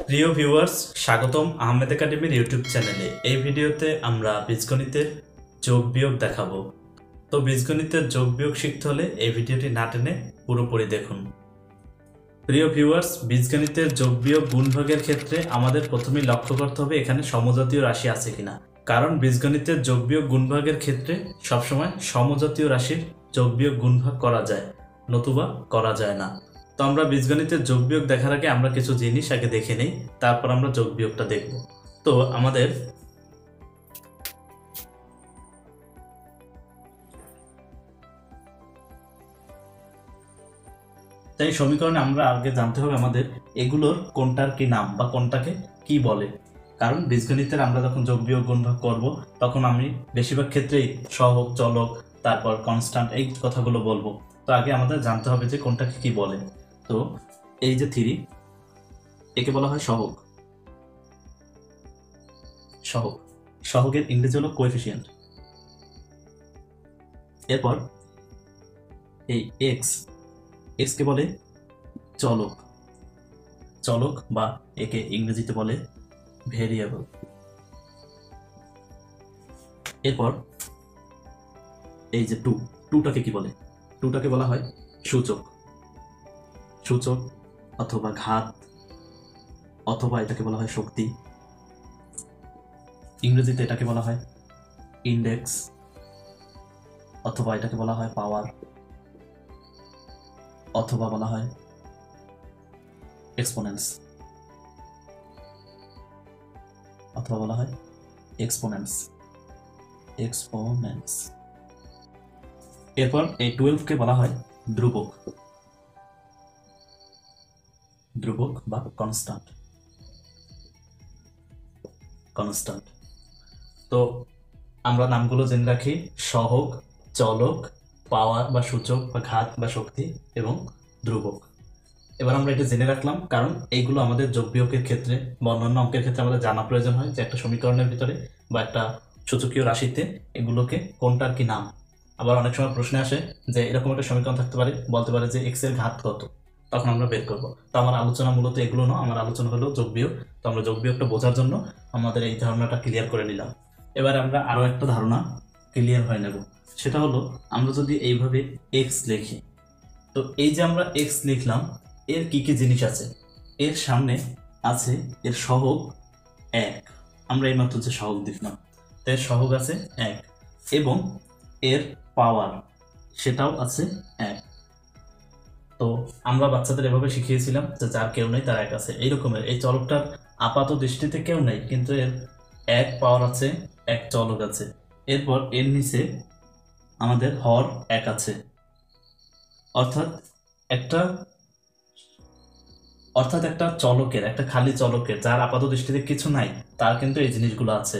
প্রিয় ভিউয়ার্স, স্বাগতম আহমেদ একাডেমির ইউটিউব চ্যানেলে। এই ভিডিওতে আমরা বীজগণিতের যোগ বিয়োগ দেখাবো। তো বীজগণিতের যোগ বিয়োগ শিখতে হলে এই ভিডিওটি না টেনে পুরোপুরি দেখুন। প্রিয় ভিউয়ার্স, বীজগণিতের যোগ বিয়োগ গুণভাগের ক্ষেত্রে আমাদের প্রথমেই লক্ষ্য করতে হবে এখানে সমজাতীয় রাশি আছে কিনা, কারণ বীজগণিতের যোগ বিয়োগ গুণভাগের ক্ষেত্রে সবসময় সমজাতীয় রাশির যোগ বিয়োগ গুণভাগ করা যায়, নতুবা করা যায় না। তো আমরা বীজগণিতের যোগ বিয়োগ দেখার আগে আমরা কিছু জিনিস আগে দেখে নেই, তারপর আমরা যোগ বিয়োগটা দেখব। তো আমাদের তাই সমীকরণে আমরা আগে জানতে হবে আমাদের এগুলোর কোনটার কি নাম বা কোনটাকে কি বলে, কারণ বীজগণিতের আমরা যখন যোগ বিয়োগ গুণভাগ করব তখন আমি বেশিরভাগ ক্ষেত্রেই সহগ, চলক, তারপর কনস্ট্যান্ট এই কথাগুলো বলবো। তো আগে আমাদের জানতে হবে যে কোনটাকে কি বলে। তো এই যে 3, একে বলা হয় সহগ। সহগের ইংরেজি হলো কোএফিসিয়েন্ট। এরপর এই এক্স কে বলে চলক বা একে ইংরেজিতে বলে ভেরিয়েবল। এরপর এই যে টুটাকে কি বলে? টুটাকে বলা হয় সূচক অথবা ঘাত, অথবা এটাকে বলা হয় শক্তি। ইংরেজিতে এটাকে বলা হয় ইন্ডেক্স, অথবা এটাকে বলা হয় পাওয়ার, অথবা বলা হয় এক্সপোনেন্স, এরপর এই 12 কে বলা হয় ধ্রুবক বা কনস্ট্যান্ট। তো আমরা নামগুলো জেনে রাখি: সহগ, চলক, পাওয়ার বা সূচক বা ঘাত বা শক্তি এবং ধ্রুবক। এবার আমরা এটা জেনে রাখলাম কারণ এইগুলো আমাদের যোগ বিয়োগের ক্ষেত্রে বা অন্যান্য অঙ্কের ক্ষেত্রে আমাদের জানা প্রয়োজন হয় যে একটা সমীকরণের ভিতরে বা একটা সূচকীয় রাশিতে এগুলোকে কোনটার কি নাম। আবার অনেক সময় প্রশ্নে আসে যে এরকম একটা সমীকরণ থাকতে পারে, বলতে পারে যে এক্স এর ঘাত কত, তখন আমরা বের করবো। তো আমার আলোচনা মূলত এগুলো নয়, আমার আলোচনা হলো যোগ বিয়োগ। তো আমরা যোগ বিয়োগটা বোঝার জন্য আমাদের এই ধারণাটা ক্লিয়ার করে নিলাম। এবার আমরা আরো একটা ধারণা ক্লিয়ার হয়ে নেব, সেটা হলো আমরা যদি এইভাবে এক্স লিখি, তো এই যে আমরা এক্স লিখলাম, এর কি কি জিনিস আছে? এর সামনে আছে এর সহগ 1, আমরা এইমাত্র যে সহগ দেখলাম, এর সহগ আছে 1, এবং এর পাওয়ার সেটাও আছে 1। তো আমরা বাচ্চাদের এভাবে শিখিয়েছিলাম যে যার কেউ নেই তার 1 আছে। এইরকমের এই চলকটার আপাত দৃষ্টিতে কেউ নেই, কিন্তু এর 1 পাওয়ার আছে, 1 চলক আছে। এরপর এর নিচে আমাদের হর 1 আছে, অর্থাৎ একটা চলকের, একটা খালি চলকের যার আপাত দৃষ্টিতে কিছু নাই, তার কিন্তু এই জিনিসগুলো আছে।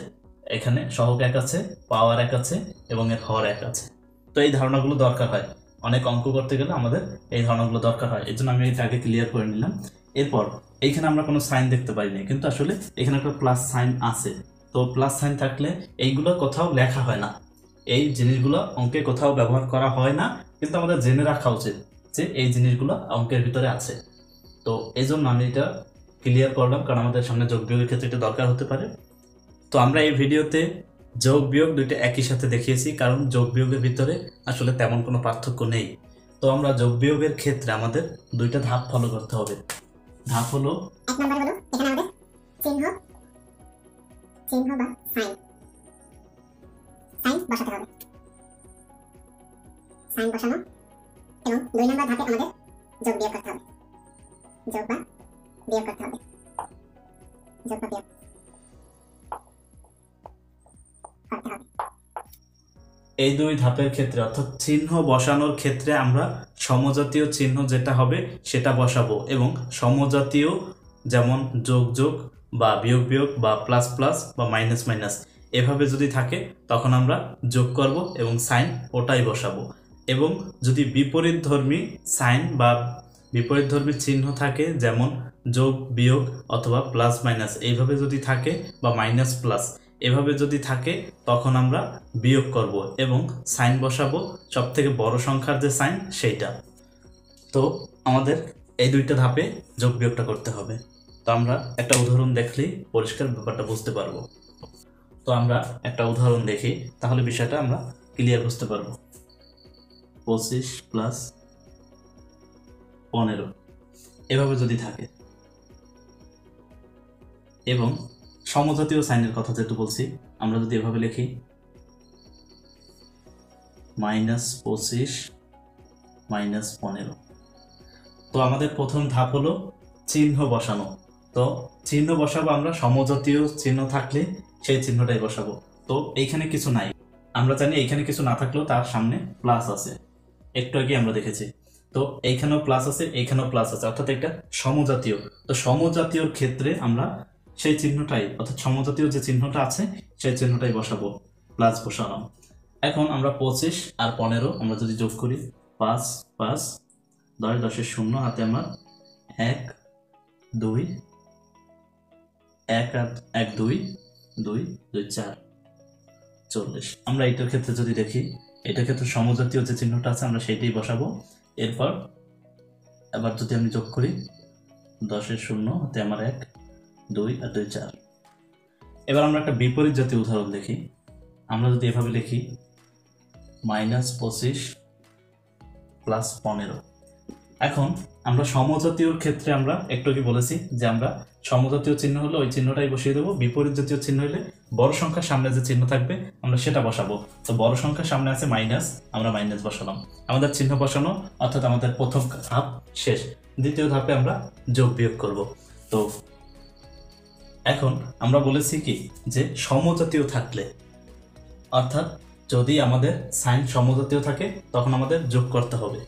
এখানে সহগ 1 আছে, পাওয়ার 1 আছে এবং এর হর 1 আছে। তো এই ধারণাগুলো দরকার হয়, অনেক অঙ্ক করতে গেলে আমাদের এই ধারণাগুলো দরকার হয়, এই জন্য আমি এটা আগে ক্লিয়ার করে নিলাম। এরপর এইখানে আমরা কোনো সাইন দেখতে পাইনি, কিন্তু আসলে এখানে একটা প্লাস সাইন আছে। তো প্লাস সাইন থাকলে এইগুলো কোথাও লেখা হয় না, এই জিনিসগুলো অঙ্কে কোথাও ব্যবহার করা হয় না, কিন্তু আমাদের জেনে রাখা উচিত যে এই জিনিসগুলো অঙ্কের ভিতরে আছে। তো এই জন্য আমি এটা ক্লিয়ার করলাম, কারণ আমাদের সামনে যোগ বিয়োগের ক্ষেত্রে এটা দরকার হতে পারে। তো আমরা এই ভিডিওতে যোগ বিয়োগ দুইটা একই সাথে দেখিয়েছি, কারণ যোগ বিয়োগের ভিতরে আসলে তেমন কোনো পার্থক্য নেই। তো আমরা যোগ বিয়োগের ক্ষেত্রে আমাদের দুইটা ধাপ ফলো করতে হবে। ধাপ হলো, এক নম্বরে হলো এখানে আমাদের চিহ্ন বা সাইন বসাতে হবে, সাইন বসানো। এবং 2 নম্বর ধাপে আমাদের যোগ বিয়োগ করতে হবে, যোগ বা বিয়োগ করতে হবে। এই 2 ধাপের ক্ষেত্রে অর্থাৎ চিহ্ন বসানোর ক্ষেত্রে আমরা সমজাতীয় চিহ্ন যেটা হবে সেটা বসাবো, এবং সমজাতীয় যেমন যোগ বা বিয়োগ বা প্লাস বা মাইনাস এভাবে যদি থাকে তখন আমরা যোগ করব এবং সাইন ওটাই বসাবো। এবং যদি বিপরীতধর্মী সাইন বা বিপরীতধর্মী চিহ্ন থাকে, যেমন যোগ বিয়োগ অথবা প্লাস মাইনাস এইভাবে যদি থাকে, বা মাইনাস প্লাস এভাবে যদি থাকে, তখন আমরা বিয়োগ করব এবং সাইন বসাবো সবথেকে বড় সংখ্যার যে সাইন সেইটা। তো আমাদের এই 2টা ধাপে যোগ বিয়োগটা করতে হবে। তো আমরা একটা উদাহরণ দেখলেই পরিষ্কার ব্যাপারটা বুঝতে পারবো। তো আমরা একটা উদাহরণ দেখি, তাহলে বিষয়টা আমরা ক্লিয়ার বুঝতে পারবো। 25 প্লাস 15 এভাবে যদি থাকে এবং সমজাতীয় সাইনের কথা যেহেতু বলছি, আমরা যদি এভাবে লিখি -25 -15, তো আমাদের প্রথম ধাপ হলো চিহ্ন বসানো। তো চিহ্ন বসাবো আমরা, সমজাতীয় চিহ্ন থাকলে সেই চিহ্নটাই বসাবো। তো এইখানে কিছু নাই, আমরা জানি এইখানে কিছু না থাকলেও তার সামনে প্লাস আছে, একটু আগে আমরা দেখেছি। তো এইখানেও প্লাস আছে, এইখানেও প্লাস আছে, অর্থাৎ এটা সমজাতীয়। তো সমজাতীয়র ক্ষেত্রে আমরা সেই চিহ্নটাই, অর্থাৎ সমজাতীয় যে চিহ্নটা আছে সেই চিহ্নটাই বসাবো, প্লাস বসালাম। এখন আমরা 25 আর 15 আমরা যদি যোগ করি, 5 5 10, 10 0, হাতে আমার 1 2 1 আর 1 2 2 2 4 40। আমরা এটার ক্ষেত্রে যদি দেখি, এটার ক্ষেত্রে সমজাতীয় যে চিহ্নটা আছে আমরা সেটাই বসাবো। এরপর আবার যদি আমি যোগ করি, 10 0, হাতে আমার 1 2 আর 2 4। এবার আমরা একটা বিপরীত জাতীয় উদাহরণ দেখি। আমরা যদি এভাবে লিখি -25 প্লাস 15। এখন আমরা সমজাতীয়র ক্ষেত্রে আমরা একটু আগে বলেছি যে আমরা সমজাতীয় চিহ্ন হলে ওই চিহ্নটাই বসিয়ে দেবো, বিপরীত জাতীয় চিহ্ন হলে বড় সংখ্যার সামনে যে চিহ্ন থাকবে আমরা সেটা বসাবো। তো বড় সংখ্যার সামনে আছে মাইনাস, আমরা মাইনাস বসালাম। আমাদের চিহ্ন বসানো, অর্থাৎ আমাদের প্রথম ধাপ শেষ। দ্বিতীয় ধাপে আমরা যোগ বিয়োগ করব। তো এখন আমরা বলেছি কি যে সমজাতীয় থাকলে, অর্থাৎ যদি আমাদের সাইন সমজাতীয় থাকে তখন আমাদের যোগ করতে হবে।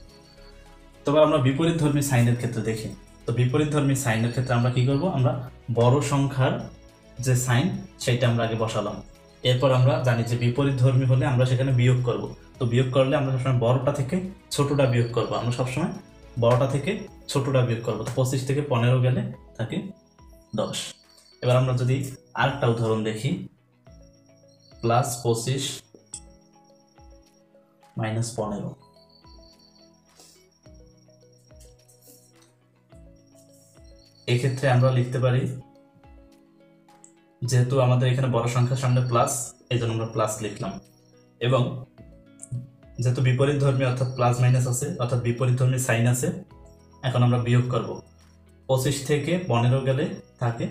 তবে আমরা বিপরীতধর্মী সাইনের ক্ষেত্রে দেখি, তো বিপরীতধর্মী সাইনের ক্ষেত্রে আমরা কি করব, আমরা বড় সংখ্যার যে সাইন সেটা আমরা আগে বসালাম। এরপর আমরা জানি যে বিপরীতধর্মী হলে আমরা সেখানে বিয়োগ করব। তো বিয়োগ করলে আমরা সবসময় বড়টা থেকে ছোটটা বিয়োগ করব, আমরা সবসময় বড়টা থেকে ছোটটা বিয়োগ করব। তো 25 থেকে 15 গেলে থাকে 10। এবার আমরা যদি আরেকটা উদাহরণ দেখি, +25 -15। এক্ষেত্রে আমরা লিখতে পারি, যেহেতু আমাদের এখানে বড় সংখ্যার সামনে প্লাস, এই জন্য আমরা প্লাস লিখলাম। এবং যেহেতু বিপরীত ধর্মী অর্থাৎ প্লাস মাইনাস আছে, অর্থাৎ বিপরীত ধর্মী সাইন আছে, এখন আমরা বিয়োগ করব। 25 থেকে 15 গেলে থাকে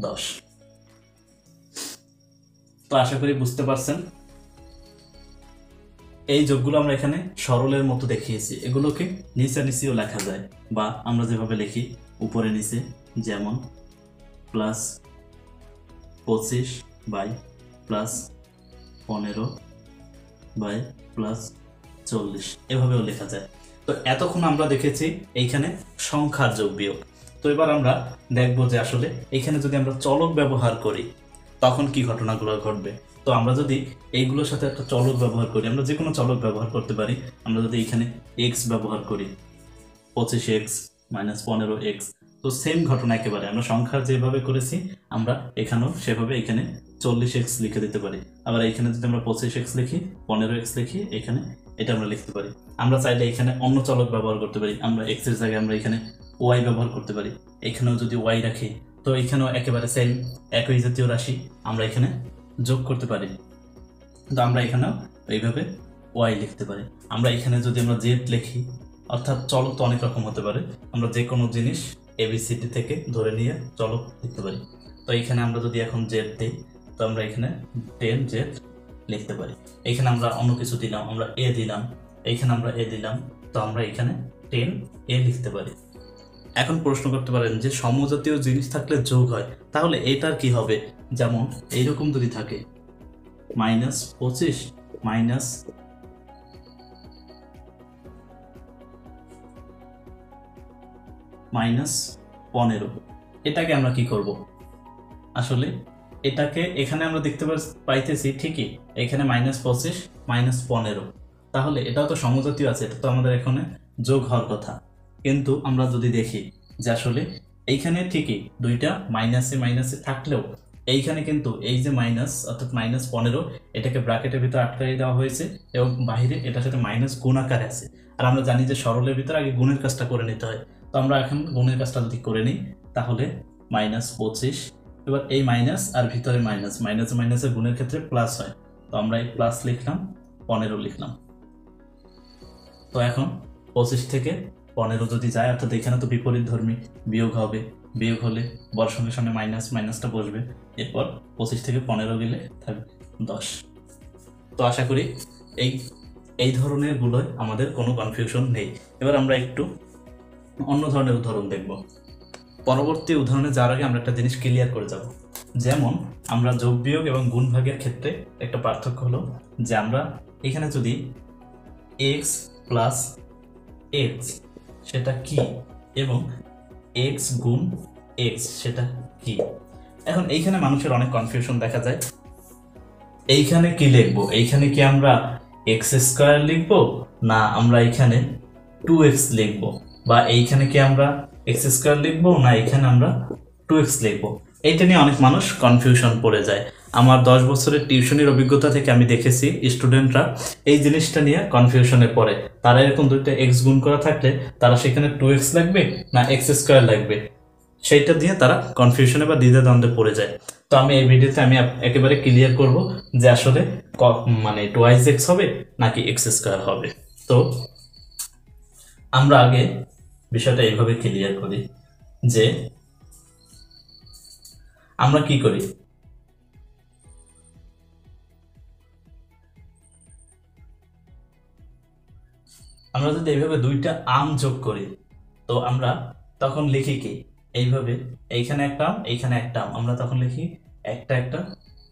10। তো আশা করি বুঝতে পারছেন। এই যোগগুলো আমরা এখানে সরলের মতো দেখিয়েছি, এগুলোকে নিচে নিচেও লেখা যায়, বা আমরা যেভাবে লিখি উপরে নিচে, যেমন +25 বাই +15 বাই +40 এভাবেও লেখা যায়। তো এতক্ষণ আমরা দেখেছি এইখানে সংখ্যার যোগ বিয়োগ। তো এবার আমরা দেখব যে আসলে এখানে যদি আমরা চলক ব্যবহার করি তখন কি ঘটনাগুলো ঘটবে। তো আমরা যদি এইগুলোর সাথে একটা চলক ব্যবহার করি, আমরা যে কোনো চলক ব্যবহার করতে পারি। আমরা যদি এখানে x ব্যবহার করি, 25x -15x, তো সেম ঘটনা একেবারে আমরা সংখ্যা যেভাবে করেছি আমরা এখানেও সেভাবে এখানে 40x লিখে দিতে পারি। আবার এখানে যদি আমরা 25x লিখি, 15x লিখি, এখানে এটা আমরা লিখতে পারি। আমরা চাইলে এখানে অন্য চলক ব্যবহার করতে পারি, আমরা x এর জায়গায় আমরা এখানে y ব্যবহার করতে পারি। এখানেও যদি y রাখি তো এখানেও একেবারে সেম একই জাতীয় রাশি আমরা এখানে যোগ করতে পারি। তো আমরা এখানেও এইভাবে y লিখতে পারি। আমরা এখানে যদি আমরা z লিখি, অর্থাৎ চলক তো অনেক রকম হতে পারে, আমরা যে কোনো জিনিস ABCD থেকে ধরে নিয়ে চলক লিখতে পারি। তো এখানে আমরা যদি এখন z দিই, তো আমরা এখানে 10z লিখতে পারি। এখানে আমরা অন্য কিছু দিলাম, আমরা a দিলাম, এইখানে আমরা a দিলাম, তো আমরা এখানে 10a লিখতে পারি। এখন প্রশ্ন করতে পারেন যে সমজাতীয় জিনিস থাকলে যোগ হয়, তাহলে এটার কি হবে? যেমন এইরকম যদি থাকে -25 -15, এটাকে আমরা কি করব? আসলে এটাকে এখানে আমরা দেখতে পাইতেছি ঠিকই, এখানে -25 -15, তাহলে এটাও তো সমজাতীয় আছে, এটা তো আমাদের এখানে যোগ হওয়ার কথা। কিন্তু আমরা যদি দেখি যে আসলে এইখানে ঠিকই দুইটা মাইনাসে মাইনাসে থাকলেও এইখানে কিন্তু এই যে মাইনাস অর্থাৎ -15 এটাকে ব্র্যাকেটের ভিতরে আটকাই দেওয়া হয়েছে এবং বাইরে এটার সাথে মাইনাস গুণ আকারে আছে। আর আমরা জানি যে সরলের ভিতরে আগে গুণের কাজটা করে নিতে হয়। তো আমরা এখন গুণের কাজটা যদি করে নিই তাহলে -25, এবার এই মাইনাস আর ভিতরে মাইনাস, মাইনাসে মাইনাসে গুণের ক্ষেত্রে প্লাস হয়, তো আমরা এই প্লাস লিখলাম, 15 লিখলাম। তো এখন 25 থেকে 15 যদি যায়, অর্থাৎ এখানে তো বিপরীত ধর্মী, বিয়োগ হবে, বিয়োগ হলে বড় সঙ্গে সামনে মাইনাস, মাইনাসটা বসবে, এরপর 25 থেকে 15 গেলে থাকবে 10। তো আশা করি এই ধরনের গুলোয় আমাদের কোনো কনফিউশন নেই। এবার আমরা একটু অন্য ধরনের উদাহরণ দেখব। পরবর্তী উদাহরণে যাওয়ার আগে আমরা একটা জিনিস ক্লিয়ার করে যাব। যেমন আমরা যোগ বিয়োগ এবং গুণ ভাগের ক্ষেত্রে একটা পার্থক্য হলো যে আমরা এখানে যদি x প্লাস x সেটা কি এবং x গুণ x সেটা কি। এখন এইখানে মানুষের অনেক কনফিউশন দেখা যায়। এইখানে কি লিখবো? এইখানে কি আমরা x² লিখবো, না আমরা এখানে 2x লিখবো, বা এইখানে কি আমরা x² লিখবো, না এখানে আমরা 2x লিখবো। এইটা নিয়ে অনেক মানুষ কনফিউশন পড়ে যায়। আমার 10 বছরের টিউশনের অভিজ্ঞতা থেকে আমি দেখেছি স্টুডেন্টরা এই জিনিসটা নিয়ে কনফিউশনে পড়ে। তারা এরকম দুইটা x গুণ করা থাকলে তারা সেখানে 2x লাগবে না x² লাগবে, সেইটা দিয়ে তারা কনফিউশনে বা দ্বিধাদ্বন্দ্বে পড়ে যায়। তো আমি এই ভিডিওতে আমি একেবারে ক্লিয়ার করব যে আসলে মানে 2x হবে নাকি x² হবে। তো আমরা আগে বিষয়টা এইভাবে ক্লিয়ার করি যে আমরা কি করি, আমরা যদি এইভাবে দুইটা আম যোগ করি তো আমরা তখন লিখি কি এইভাবে, এইখানে একটা আম এইখানে একটা আম, আমরা তখন লিখি একটা একটা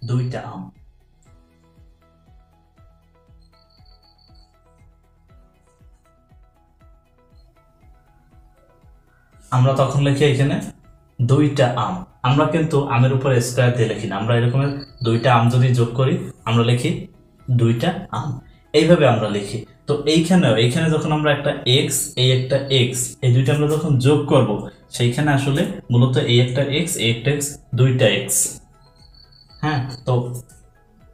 দুইটা আম। আমরা তখন লিখি এখানে দুইটা আম। আমরা কিন্তু আমের উপর স্কয়ার দিয়ে লিখি না, আমরা এরকম দুইটা আম যদি যোগ করি আমরা লিখি দুইটা আম, এইভাবে আমরা লিখি। তো এইখানে যখন আমরা একটা x এই একটা x এই দুইটা আমরা যখন যোগ করব সেইখানে আসলে মূলত এই একটা x এই একটা x দুইটা x। হ্যাঁ, তো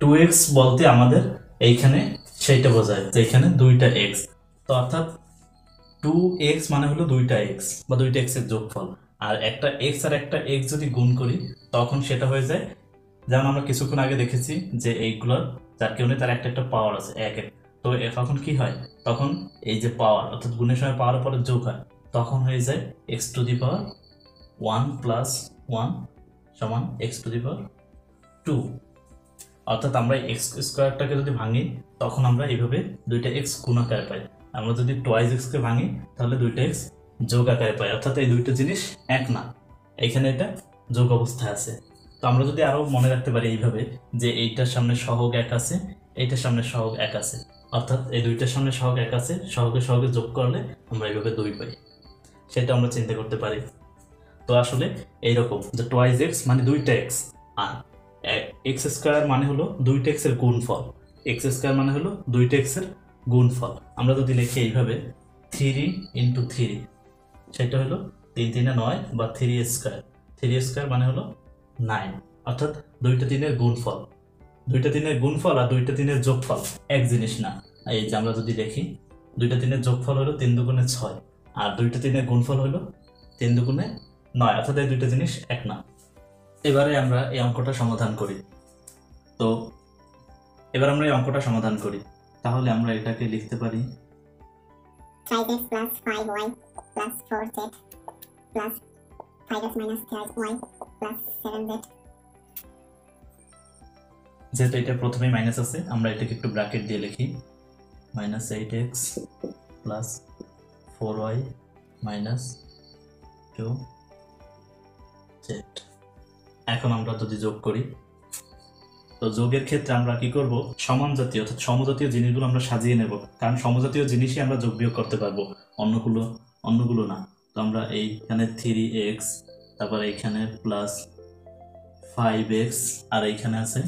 2x বলতে আমাদের এইখানে সেইটা বোঝায় যে এখানে দুইটা x। তো অর্থাৎ 2x মানে হলো দুইটা x বা দুইটা x এর যোগফল। আর একটা x আর একটা x যদি গুণ করি তখন সেটা হয়ে যায়, যেমন আমরা কিছুক্ষণ আগে দেখেছি যে এইগুলোর যার কেউ নেই তার একটা একটা পাওয়ার আছে এক এক। তো তখন কি হয়, তখন এই যে পাওয়ার অর্থাৎ গুণের সময় পাওয়ার পরে যোগ হয়, তখন হয়ে যায় x⁻1 + 1 = x⁻2। অর্থাৎ আমরা x² যদি ভাঙি তখন আমরা এইভাবে দুইটা x গুণ আকারে পাই। আমরা যদি 2x কে ভাঙি তাহলে দুইটা x যোগ আকারে পাই, অর্থাৎ এই দুইটা জিনিস এক না, এখানে এটা যোগ অবস্থায় আছে। তো আমরা যদি আরো মনে রাখতে পারি এইভাবে যে এইটার সামনে সহগ 1 আছে, এইটার সামনে সহগ 1 আছে, অর্থাৎ এই দুইটার সামনে সহগ 1 আছে, সহগে সহগে যোগ করলে আমরা এইভাবে 2 পাই, সেটা আমরা চিন্তা করতে পারি। তো আসলে এইরকম যে 2x মানে দুইটা x, আর x² মানে হলো দুইটা x এর গুণফল, x² মানে হলো দুইটা x এর গুণফল। আমরা যদি লিখি এইভাবে 3 × 3 সেটা হলো 3 3 9 বা 3² 3² মানে হলো 9, অর্থাৎ দুইটা 3 এর গুণফল, দুইটা 3 এর গুণফল আর দুইটা 3 এর যোগফল এক জিনিস না। এই যে আমরা যদি দেখি দুইটা 3 এর যোগফল হলো 3 × 6 আর দুইটা 3 এর গুণফল হলো 3 × 9, অর্থাৎ এই দুইটা জিনিস এক না। এবারে আমরা এই অঙ্কটা সমাধান করি। তো এবার আমরা এই অঙ্কটা সমাধান করি, তাহলে আমরা এটাকে লিখতে পারি 5x + 5y + 4z + 5x - 3y + 7z। যেহেতু এটা প্রথমেই মাইনাস আছে আমরা এটাকে একটু ব্র্যাকেট দিয়ে লিখি -8x + 4y - 2z। এখন আমরা যদি যোগ করি, তো যোগের ক্ষেত্রে আমরা কি করব, সমান জাতীয় অর্থাৎ সমজাতীয় জিনিসগুলো আমরা সাজিয়ে নেব, কারণ সমজাতীয় জিনিসই আমরা যোগ বিয়োগ করতে পারবো, অন্যগুলো না। তো আমরা এইখানে 3x, তারপর এইখানে +5x, আর এইখানে আছে,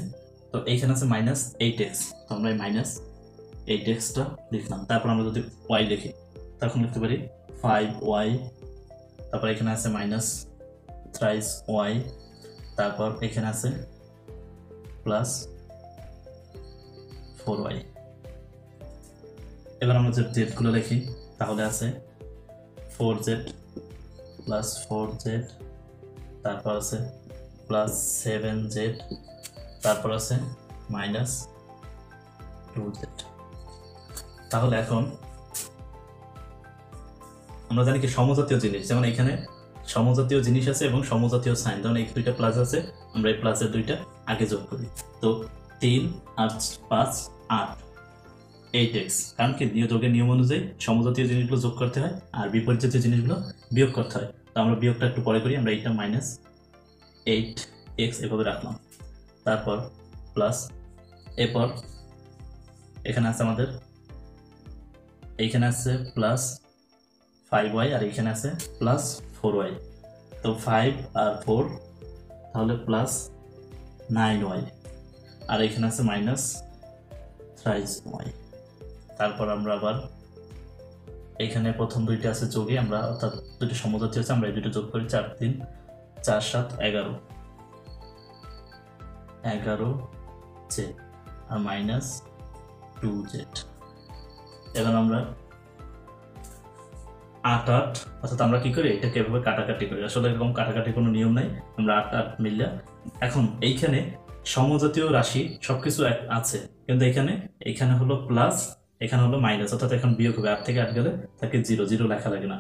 তো এইখানে আছে -8x, তো আমরা এই -8xটা লিখলাম। তারপর আমরা যদি y লিখি তখন লিখতে পারি 5y, তারপর এখানে আছে -3y, তারপর এখানে আছে +4y। এবার আমরা যদি জেডগুলো লিখি তাহলে আছে 4z প্লাস 4z, তারপর আছে প্লাস 7z, তারপর আছে মাইনাস 2z। তাহলে এখন আমরা জানি কি সমজাতীয় জিনিস, যেমন এখানে সমজাতীয় জিনিস আছে এবং সমজাতীয় সাইন, যেমন এই দুইটা প্লাস আছে, আমরা এই প্লাসের দুইটা আগে যোগ করি। তো 3 আর 5 8, 8x, কারণ কি যোগের নিয়ম অনুযায়ী সমজাতীয় জিনিসগুলো যোগ করতে হয় আর বিপরীতজাতীয় জিনিসগুলো বিয়োগ করতে হয়। তো আমরা বিয়োগটা একটু পরে করি। আমরা এইটা মাইনাস 8x এভাবে রাখলাম, তারপর প্লাস, এরপর এখানে আছে আমাদের, এইখানে আছে প্লাস 5y আর এইখানে আছে প্লাস 4y। তো 5 আর 4 তাহলে প্লাস 9y, আর এখানে আছে মাইনাস 3y। তারপর আমরা আবার এখানে প্রথম দুইটা আছে যোগে, আমরা অর্থাৎ দুটো সমজাতীয় আছে, আমরা এই দুটো যোগ করি। 4 3 4 7 11, 11z আর মাইনাস 2z। এখন আমরা 8 8, অর্থাৎ আমরা কি করি, এটাকে এভাবে কাটাকাটি করি। আসলে এরকম কাটাকাটি কোনো নিয়ম নাই, আমরা 8 8 মিললে। এখন এইখানে সমজাতীয় রাশি সবকিছু আছে, কিন্তু এখানে হলো প্লাস, এখানে হলো মাইনাস, অর্থাৎ এখন বিয়োগ হবে। 8 থেকে 8 গেলে থাকে 0, 0 লেখা লাগে না।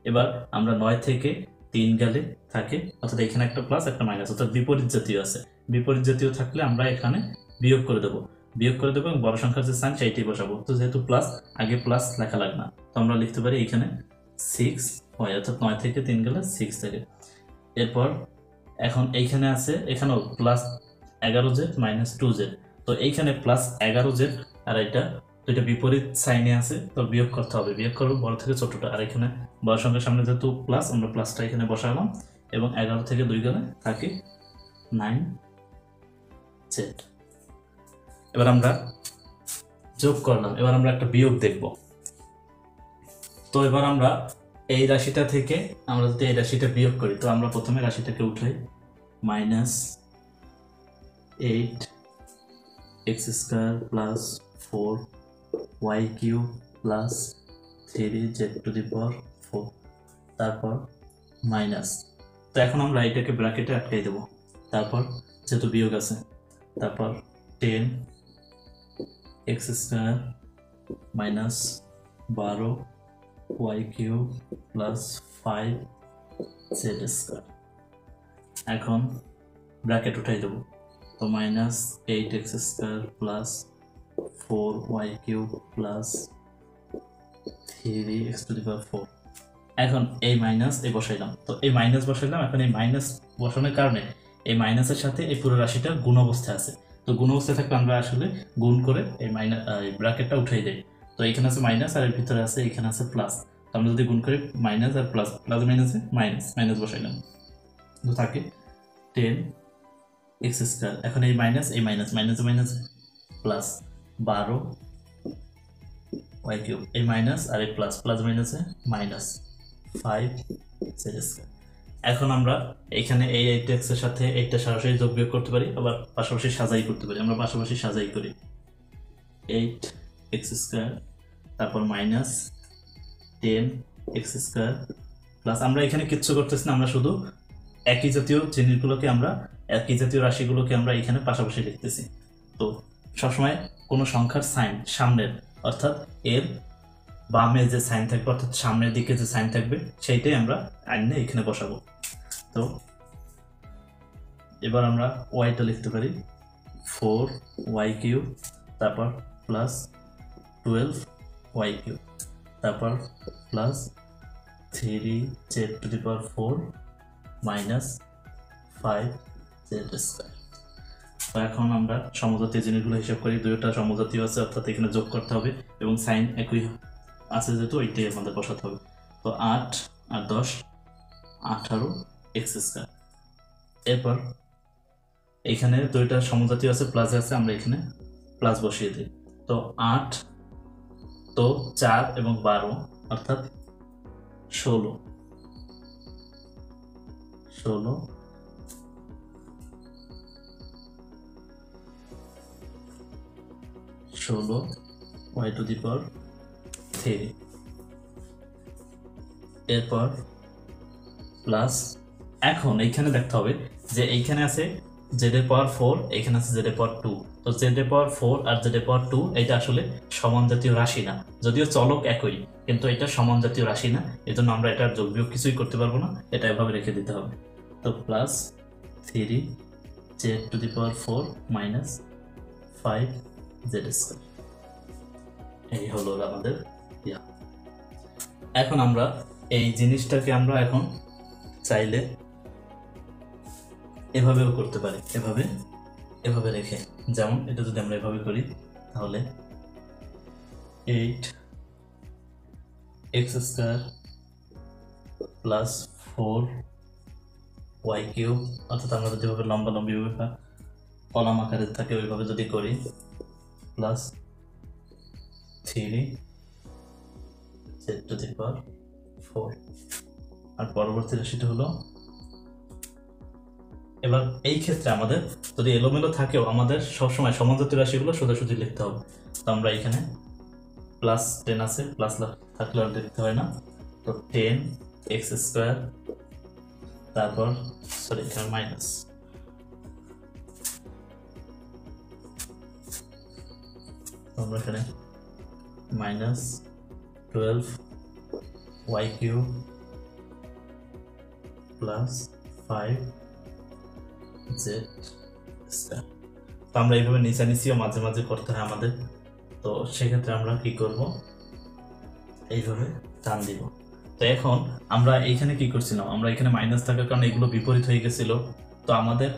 এবার আমরা 9 থেকে 3 গেলে থাকে, অর্থাৎ এখানে একটা প্লাস একটা মাইনাস, অর্থাৎ বিপরীত জাতীয় আছে। বিপরীত জাতীয় থাকলে আমরা এখানে বিয়োগ করে দেবো এবং বড় সংখ্যার যে সাইন সেইটাই বসাবো। তো যেহেতু প্লাস, আগে প্লাস লেখা লাগে না, তো আমরা লিখতে পারি এখানে 6 হয়, অর্থাৎ 9 থেকে 3 গেলে 6 থাকে। এরপর এখন এইখানে আছে, এখানেও প্লাস 11z মাইনাস 2z। তো এইখানে প্লাস 11z আর এটা দুইটা বিপরীত সাইনে আছে, তো বিয়োগ করতে হবে। বিয়োগ করবো বড় থেকে ছোটটা, আর এখানে বড় সংখ্যার সামনে যেহেতু প্লাস, আমরা প্লাসটা এখানে বসালাম এবং 11 থেকে 2 গেলে থাকে 9z। এবার আমরা যোগ করলাম, এবার আমরা একটা বিয়োগ দেখব। তো এবার আমরা এই রাশিটা থেকে আমরা যদি এই রাশিটা বিয়োগ করি, তো আমরা প্রথমে রাশিটাকে উঠাই, minus 8x² plus 4y³ plus 3z⁴, তারপর মাইনাস। তো এখন আমরা এটাকে ব্র্যাকেটে আটকাই দেব, তারপর যেহেতু বিয়োগ আছে, তারপর 10x² minus 12y³ plus 5z²। এখন ব্র্যাকেট উঠাই দেবো, তো minus 8x² plus 4y³ plus 3x⁴। এখন এই মাইনাস এই বসাইলাম, তো এই মাইনাস বসাইলাম। এখন এই মাইনাস বসানোর কারণে এই মাইনাসের সাথে এই পুরো রাশিটা গুণ অবস্থায় আছে। তো গুণ অবস্থায় থাকলে আমরা আসলে গুণ করে এই ব্র্যাকেটটা উঠাই দেই। তো এখানে আছে মাইনাস আর এর ভিতরে আছে, এখানে আছে প্লাস। তো আমরা যদি গুণ করি মাইনাস আর প্লাস, প্লাস মাইনাসে মাইনাস বসাইলাম, তো থাকে 10x²। এখন এই মাইনাস মাইনাস প্লাস 12y³, এই মাইনাস আর এই প্লাস, প্লাস মাইনাসে মাইনাস 5z²। এখন আমরা এখানে এই 8x এর সাথে এইটা সরাসরি যোগ বিয়োগ করতে পারি, আবার পাশাপাশি সাজাই করতে পারি। আমরা পাশাপাশি সাজাই করি, 8x², তারপর মাইনাস 10x² প্লাস, আমরা এখানে কিচ্ছু করতেছি না, আমরা শুধু একই জাতীয় জিনিসগুলোকে, আমরা একই জাতীয় রাশিগুলোকে আমরা এখানে পাশাপাশি লিখতেছি। তো সবসময় কোনো সংখ্যার সাইন সামনের, অর্থাৎ এর বামে যে সাইন থাকবে, অর্থাৎ সামনের দিকে যে সাইন থাকবে সেইটাই আমরা আইনে এখানে বসাবো। তো এবার আমরা ওয়াইটা লিখতে পারি 4y³, তারপর প্লাস 12y³, তারপর প্লাস 3z⁴ মাইনাস 5z²। তো এখন আমরা সমজাতীয় জিনিসগুলো হিসাব করি। দুইটা সমজাতীয় আছে, অর্থাৎ এখানে যোগ করতে হবে এবং সাইন একই আছে যেহেতু ওইটাই আমাদের বসাতে হবে। তো 8 আর 10 18x²। এরপর এখানে দুইটা সমজাতীয় আছে, প্লাস আছে, আমরা এখানে প্লাস বসিয়ে দিই। তো 8, তো 4 এবং 12, অর্থাৎ 16 y⁴। এরপর প্লাস এখন এইখানে দেখতে হবে যে এইখানে আছে জেড এর পাওয়ার 4, এখানে আছে জেড এর পাওয়ার 2। তো জেড এর পাওয়ার 4 আর জেড এর পাওয়ার 2 এটা আসলে সমান জাতীয় রাশি না, যদিও চলক একই, কিন্তু এটা সমান জাতীয় রাশি না, এজন্য আমরা এটা যোগ বিয়োগ কিছুই করতে পারবো না, এটা এভাবে রেখে দিতে হবে। তো plus 3 Z to the power 4 minus 5 Z square, এই হলো আমাদের ইয়া। এখন আমরা এই জিনিসটাকে আমরা এখন চাইলে এভাবেও করতে পারি, এভাবে রেখে, যেমন এটা যদি আমরা এভাবে করি তাহলে 8x square plus 4y cube, অর্থাৎ আমরা যদি এভাবে লম্বালম্বি ভাবে কলাম আকারে থাকে ওইভাবে যদি করি, প্লাস 3 z টু দি পাওয়ার 4। আর পরবর্তী রাশিটা হলো, এবার এই ক্ষেত্রে আমাদের যদি এলোমেলো থাকেও আমাদের সবসময় সমানজাতীয় রাশিগুলো সোজাসুজি লিখতে হবে। তো আমরা এখানে প্লাস 10 আছে, প্লাস থাকলে আর লিখতে হয় না। তো 10x স্কয়ার, তারপর সরি এখানে মাইনাস, আমরা এখানে minus 12y cube plus 5 Z square. তো আমরা এইভাবে নিচানিচিও মাঝে মাঝে করতে হয় আমাদের, তো সেক্ষেত্রে আমরা কি করব, এইভাবে টান দিব। তো এখন আমরা এইখানে কি করছিলাম, আমরা এখানে মাইনাস থাকার কারণে এগুলো বিপরীত হয়ে গেছিল। তো আমাদের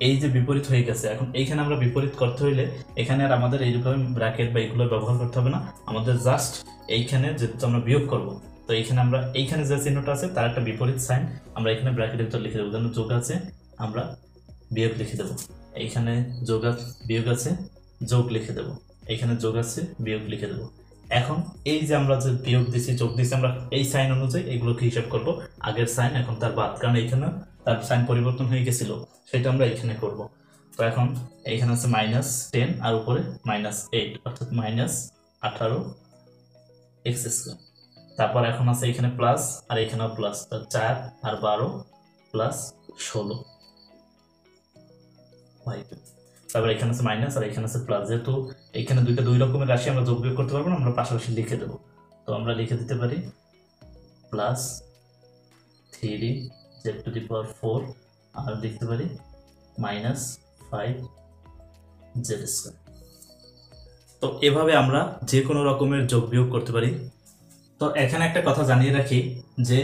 এই যে বিপরীত হয়ে গেছে, এখন এইখানে আমরা বিপরীত করতে হইলে এখানে আর আমাদের এইরকম ব্র্যাকেট বা এগুলো ব্যবহার করতে হবে না, আমাদের জাস্ট এইখানে যেহেতু আমরা বিয়োগ করব, তো এইখানে আমরা এইখানে যে চিহ্নটা আছে তার একটা বিপরীত সাইন আমরা এখানে ব্র্যাকেটের ভিতর লিখে দেবো। যেন যোগ আছে আমরা বিয়োগ লিখে দেবো, এইখানে যোগ বিয়োগ আছে যোগ লিখে দেবো, এইখানে যোগ আছে বিয়োগ লিখে দেবো। এখন এই যে আমরা যে বিয়োগ দিছি যোগ দিছি, আমরা এই সাইন অনুযায়ী এগুলোকে হিসাব করব, আগের সাইন এখন তার বাদ, কারণ এইখানে তার সাইন পরিবর্তন হয়ে গেছিল, সেটা আমরা এখানে করব। তো এখন এইখানে আছে -10 আর উপরে -8, অর্থাৎ -18x স্কয়ার। তারপর এখন আছে এখানে প্লাস আর এখানেও প্লাস, 4 আর 12 প্লাস 16। তারপর এখানে আছে মাইনাস আর এখানে আছে প্লাস, যেহেতু এখানে দুই রকমের রাশি আমরা যোগ বিয়োগ করতে পারবো না, আমরা পাশাপাশি লিখে দেবো। তো আমরা লিখে দিতে পারি প্লাস 3 জেড টু দি পাওয়ার 4 আর লিখতে পারি -5 জেড স্কয়ার। তো এভাবে আমরা যে কোনো রকমের যোগ বিয়োগ করতে পারি। তো এখানে একটা কথা জানিয়ে রাখি যে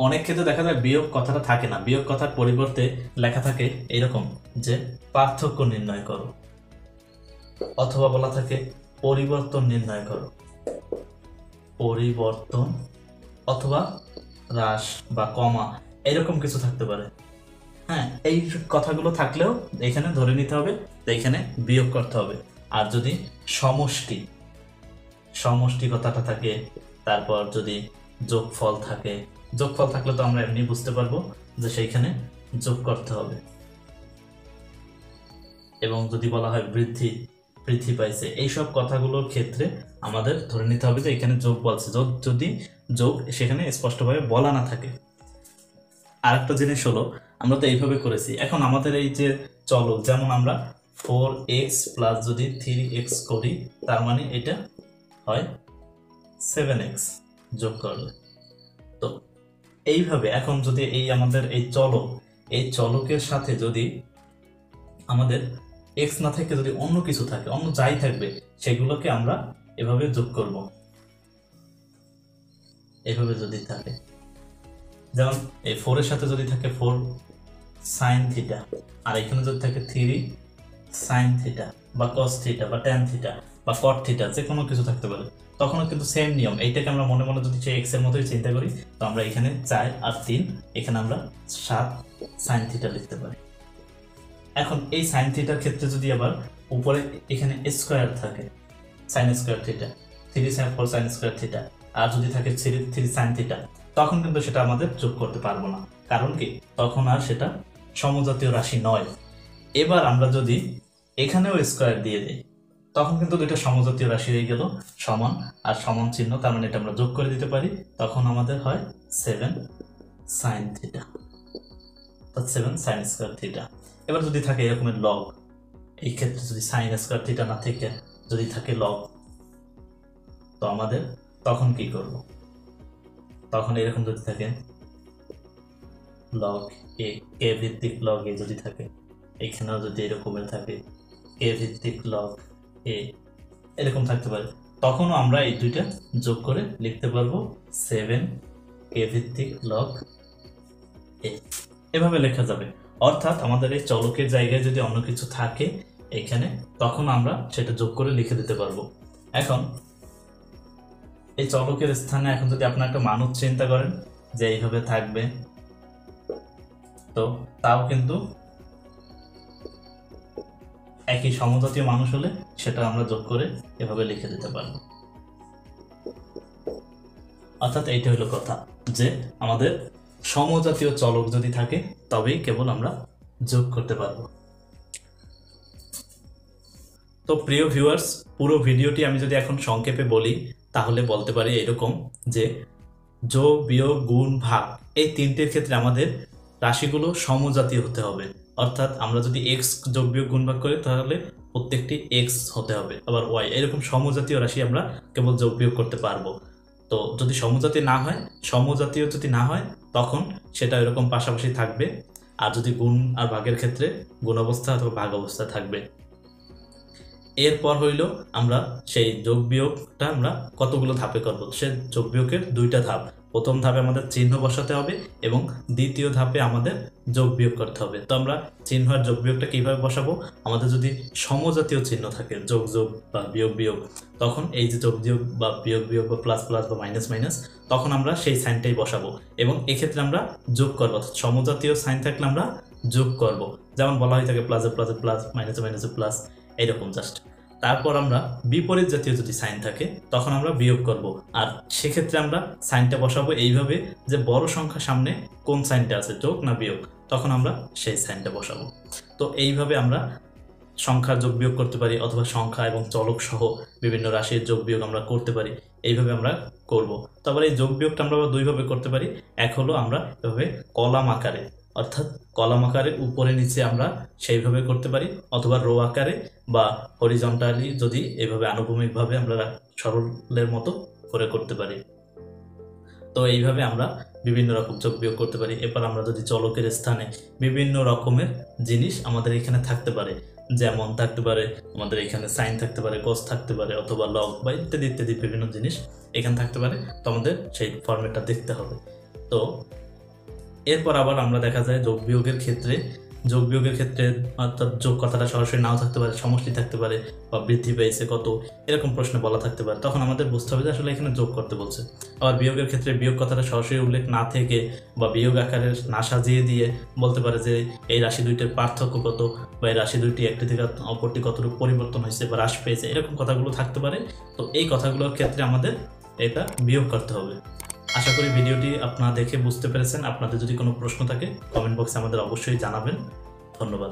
অনেক ক্ষেত্রে দেখা যায় বিয়োগ কথাটা থাকে না, বিয়োগ কথার পরিবর্তে লেখা থাকে এইরকম যে পার্থক্য নির্ণয় করো, অথবা বলা থাকে পরিবর্তন নির্ণয় করো, পরিবর্তন অথবা হ্রাস বা কমা, এরকম কিছু থাকতে পারে। হ্যাঁ, এই কথাগুলো থাকলেও এখানে ধরে নিতে হবে যে এখানে বিয়োগ করতে হবে। আর যদি সমষ্টি কথাটা থাকে, তারপর যদি যোগফল থাকে, যোগফল থাকলে তো আমরা এমনি বুঝতে পারবো যে সেইখানে যোগ করতে হবে। এবং যদি বলা হয় বৃদ্ধি পাইছে, এইসব কথাগুলোর ক্ষেত্রে আমাদের ধরে নিতে হবে যে এখানে যোগ বলছে, যদি যোগ সেখানে স্পষ্টভাবে বলা না থাকে। আরেকটা জিনিস হলো, আমরা তো এইভাবে করেছি, এখন আমাদের এই যে চলক, যেমন আমরা 4x প্লাস যদি 3x করি, তার মানে এটা হয় 7x যোগ করলে। তো এইভাবে এখন যদি এই আমাদের এই চলকের সাথে যদি আমাদের x না থাকে, যদি অন্য কিছু থাকে, অন্য যাই থাকবে, সেগুলোকে আমরা এভাবে যোগ করব। এভাবে যদি থাকে, যেমন এই 4 এর সাথে যদি থাকে 4 sin থিটা, আর এখানে যদি থাকে 3 sin থিটা বা cos থিটা বা tan থিটা বা cot থিটা, যে কোনো কিছু থাকতে পারে, তখনও কিন্তু সেম নিয়ম। এইটাকে আমরা মনে মনে যদি x এর মতোই চিন্তা করি, তো আমরা এখানে 4 আর 3, এখানে আমরা 7 sin থিটা লিখতে পারি। এখন এই sin থিটার ক্ষেত্রে যদি আবার উপরে এখানে স্কয়ার থাকে, sin square theta, 3 sin 4 sin square theta, আর যদি থাকে 3 sin থিটা, তখন কিন্তু সেটা আমাদের যোগ করতে পারবো না। কারণ কি, তখন আর সেটা সমজাতীয় রাশি নয়। এবার আমরা যদি এখানেও স্কয়ার দিয়ে দিই, তখন কিন্তু দুইটা সমজাতীয় রাশি হয়ে গেল, সমান আর সমান চিহ্ন, তার মানে এটা আমরা যোগ করে দিতে পারি, তখন আমাদের হয় 7 সাইন থিটা, অর্থাৎ 7 সাইন স্কয়ার থিটা। এবার যদি থাকে এরকমের লগ, এই ক্ষেত্রে যদি সাইন স্কয়ার থিটা না থেকে যদি থাকে লগ, তো আমাদের তখন কি করব? তখন এরকম যদি থাকে লগ এ, কে ভিত্তিক লগ এ যদি থাকে, এখানেও যদি এরকমের থাকে কে ভিত্তিক লগ এ, এরকম থাকতে পারে, তখনও আমরা এই দুইটা যোগ করে লিখতে পারবো 7 কে ভিত্তিক লগ এ, এভাবে লেখা যাবে। অর্থাৎ আমাদের এই চলকের জায়গায় যদি অন্য কিছু থাকে এখানে, তখন আমরা সেটা যোগ করে লিখে দিতে পারবো। এখন এই চলকের স্থানে এখন যদি আপনার একটা মানুষ চিন্তা করেন যে এইভাবে থাকবে, তো তাও কিন্তু একই সমজাতীয় মানুষ হলে সেটা আমরা যোগ করে এভাবে লিখে দিতে পারবো। অর্থাৎ এইটা হলো কথা যে আমাদের সমজাতীয় চলক যদি থাকে তবেই কেবল আমরা যোগ করতে পারবো। তো প্রিয় ভিউয়ার্স, পুরো ভিডিওটি আমি যদি এখন সংক্ষেপে বলি তাহলে বলতে পারি এরকম যে যোগ, বিয়োগ, গুণ, ভাগ এই তিনটের ক্ষেত্রে আমাদের রাশিগুলো সমজাতীয় হতে হবে। অর্থাৎ আমরা যদি এক্স যোগ বিয়োগ গুণ ভাগ করি তাহলে প্রত্যেকটি এক্স হতে হবে, আবার ওয়াই, এরকম সমজাতীয় রাশি আমরা কেবল যোগ বিয়োগ করতে পারবো। তো যদি সমজাতীয় না হয় তখন সেটা এরকম পাশাপাশি থাকবে, আর যদি গুণ আর ভাগের ক্ষেত্রে গুণ অবস্থা অথবা ভাগ অবস্থা থাকবে। এরপর হইল আমরা সেই যোগ বিয়োগটা আমরা কতগুলো ধাপে করব, সে যোগ বিয়োগের দুইটা ধাপ। প্রথম ধাপে আমাদের চিহ্ন বসাতে হবে এবং দ্বিতীয় ধাপে আমাদের যোগ বিয়োগ করতে হবে। তো আমরা চিহ্ন আর যোগ বিয়োগটা কিভাবে বসাবো? আমাদের যদি সমজাতীয় চিহ্ন থাকে যোগ যোগ বা বিয়োগ বিয়োগ, তখন এই যে যোগ বিয়োগ বা বিয়োগ বিয়োগ বা প্লাস প্লাস বা মাইনাস মাইনাস, তখন আমরা সেই সাইনটাই বসাবো এবং এক্ষেত্রে আমরা যোগ করবো। সমজাতীয় সাইন থাকলে আমরা যোগ করব, যেমন বলা হয়ে থাকে প্লাসে প্লাসে প্লাস, মাইনাসে মাইনাসে প্লাস, এইরকম জাস্ট। তারপর আমরা বিপরীত জাতীয় যদি সাইন থাকে তখন আমরা বিয়োগ করব, আর সেক্ষেত্রে আমরা সাইনটা বসাবো এইভাবে যে বড় সংখ্যা সামনে কোন সাইনটা আছে, যোগ না বিয়োগ, তখন আমরা সেই সাইনটা বসাবো। তো এইভাবে আমরা সংখ্যার যোগ বিয়োগ করতে পারি, অথবা সংখ্যা এবং চলক সহ বিভিন্ন রাশির যোগ বিয়োগ আমরা করতে পারি। এইভাবে আমরা করব। তারপরে এই যোগ বিয়োগটা আমরা দুইভাবে করতে পারি। এক হলো আমরা এভাবে কলাম আকারে, অর্থাৎ কলাম আকারে উপরে নিচে আমরা সেইভাবে করতে পারি, অথবা রো আকারে বা হরিজন্টালি যদি এইভাবে আনুভূমিকভাবে আমরা সরলের মতো করে করতে পারি। তো এইভাবে আমরা বিভিন্ন রকম যোগ বিয়োগ করতে পারি। এরপর আমরা যদি চলকের স্থানে বিভিন্ন রকমের জিনিস আমাদের এখানে থাকতে পারে, যেমন থাকতে পারে আমাদের এখানে সাইন থাকতে পারে, কস থাকতে পারে, অথবা লগ বা ইত্যাদি ইত্যাদি বিভিন্ন জিনিস এখানে থাকতে পারে, তো আমাদের সেই ফরম্যাটটা দেখতে হবে। তো এরপর আবার আমরা দেখা যায় যোগ বিয়োগের ক্ষেত্রে অর্থাৎ যোগ কথাটা সরাসরি নাও থাকতে পারে, সমষ্টি থাকতে পারে, বা বৃদ্ধি পেয়েছে কত, এরকম প্রশ্নে বলা থাকতে পারে। তখন আমাদের বুঝতে হবে যে আসলে এখানে যোগ করতে বলছে। আবার বিয়োগের ক্ষেত্রে বিয়োগ কথাটা সরাসরি উল্লেখ না থেকে বা বিয়োগ আকারে না সাজিয়ে দিয়ে বলতে পারে যে এই রাশি দুইটির পার্থক্য কত, বা এই রাশি দুইটি একটি থেকে অপরটি কতটুকু পরিবর্তন হয়েছে বা হ্রাস পেয়েছে, এরকম কথাগুলো থাকতে পারে। তো এই কথাগুলোর ক্ষেত্রে আমাদের এটা বিয়োগ করতে হবে। আশা করি ভিডিওটি আপনারা দেখে বুঝতে পেরেছেন। আপনাদের যদি কোনো প্রশ্ন থাকে কমেন্ট বক্সে আমাদের অবশ্যই জানাবেন। ধন্যবাদ।